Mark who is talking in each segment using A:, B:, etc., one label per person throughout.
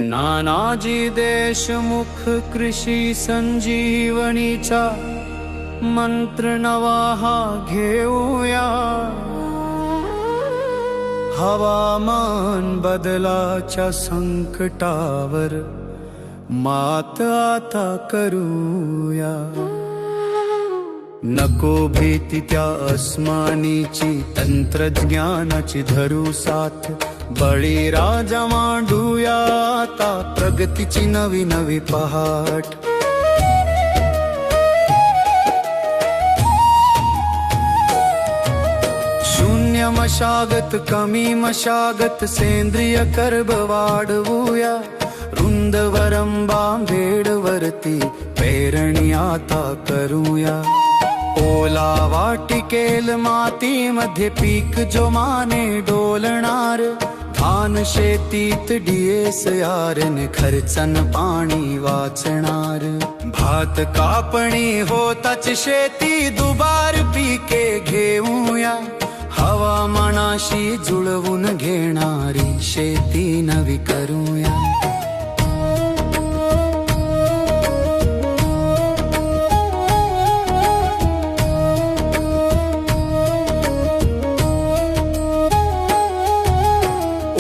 A: नानाजी देशमुख कृषी संजीवनीचा मंत्र नवा हा घेऊया। हवामान बदलाच्या संकटावर मात आता करूया। नको भीती त्या अस्मानीची, तंत्रज्ञानाची धरू साथ, बळीराजा मांडूया आता प्रगतीची नवी नवी पहाट। शून्य मशागत कमी मशागत, सेंद्रिय कर्ब वाढवूया। रुंद वरंबा भेडवरती पेरणी आता करूया। ओला वाटिकेल मातीमध्ये पीक जोमाने डोलणार, धान शेतीत DSRने खर्चन पाणी वाचणार। भात कापणी होताच शेती दुबार पिके घेऊया। हवामानाशी जुळवून घेणारी शेती नवी करूया।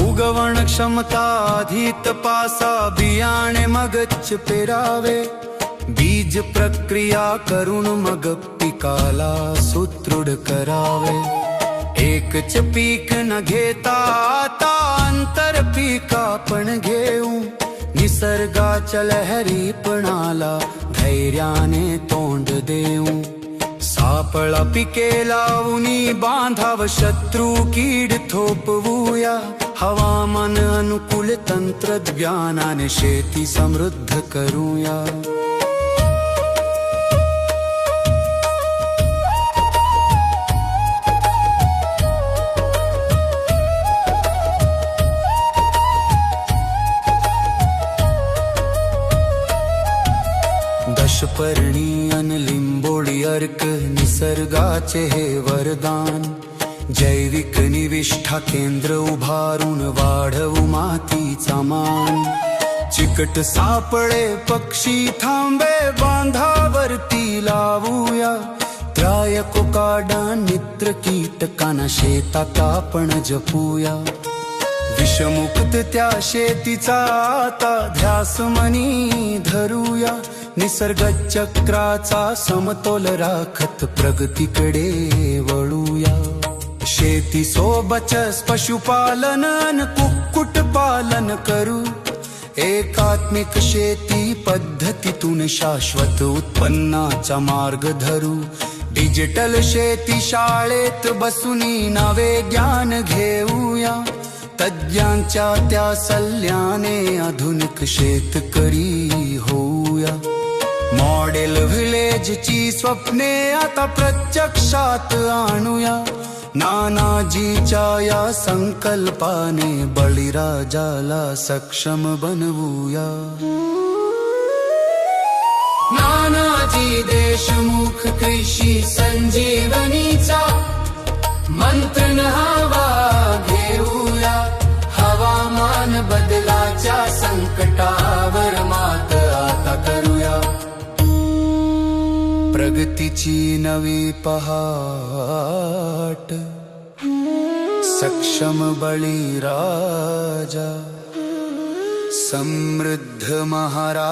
A: उगवण क्षमता आधी तपासा, बियाणे मगच पेरावे। बीज प्रक्रिया करून मग पिकाला सुदृढ करावे। एकच पीक न घेता आता अंतर पीक आपण घेऊ। निसर्गाच्या लहरीपणाला धैर्याने तोंड देऊ। सापळा पिके लावूनी बांधाव, शत्रू कीड थोपवूया। हवामान अनुकूल तंत्रज्ञानाने शेती समृद्ध करूया। दशपर्णी अन लिंबोळी अर्क निसर्गाचे हे वरदान। जैविक निविष्ठा केंद्र उभारून वाढवू मातीचा मान। चिकट सापळे पक्षी थांबे बांधावरती लावूया। त्राय कोकाडा नित्र कीटकांना शेतात आपण जपूया। विषमुक्त त्या शेतीचा आता ध्यास मनी धरूया। निसर्ग चक्राचा समतोल राखत प्रगतीकडे वळूया। शेती सोबतच पशुपालन अन कुक्कुटपालन करू। एकात्मिक शेती पद्धतीतून शाश्वत उत्पन्नाचा मार्ग धरू। डिजिटल शेती शाळेत बसूनी नवे ज्ञान घेऊया। तज्ञांच्या त्या सल्ल्याने आधुनिक शेतकरी होऊया। मॉडेल व्हिलेजची स्वप्ने आता प्रत्यक्षात आणूया। नानाजीच्या या संकल्पाने बळीराजाला सक्षम बनवूया। नानाजी देशमुख कृषी संजीवनीचा मंत्र हवा घेऊया। हवामान बदलाच्या संकटावर मात आता करूया। प्रगतीची नवी पहाट, सक्षम बळीराजा, समृद्ध महाराष्ट्र।